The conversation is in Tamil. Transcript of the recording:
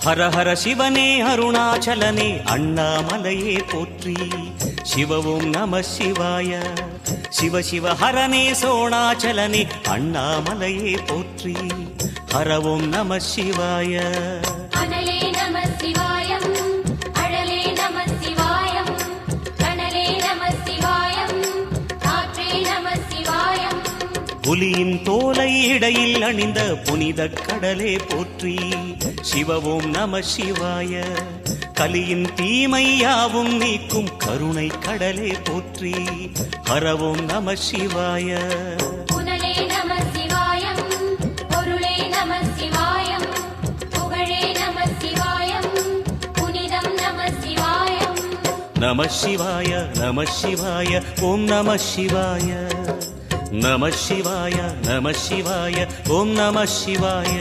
ஹர ஹர சிவனே அருணாச்சலனே அண்ணாமலையே போற்றி. சிவ ஓம் நம சிவாய. சிவ சிவ ஹரனே சோணாச்சலனே அண்ணாமலையே போற்றி. ஹர ஓம் நம சிவாய. அனலே நம சிவாயம், அழலே நம சிவாயம், கனலே நம சிவாயம், காற்றே நம சிவாயம். புலியின் தோலை இடையில் அணிந்த புனித கடலே போற்றி. சிவ ஓம் நம சிவாய. கலியின் தீமையாவும் நீக்கும் கருணை கடலே போற்றி. ஹர ஓம் நம சிவாய. புனலே நம சிவாயம், பொருளே நம சிவாயம், புகழே நம சிவாயம், புனிதம் நம சிவாயம். நம சிவாய நம சிவாய ஓம் நம சிவாய. நம சிவாய நம சிவாய ஓம் நம சிவாய.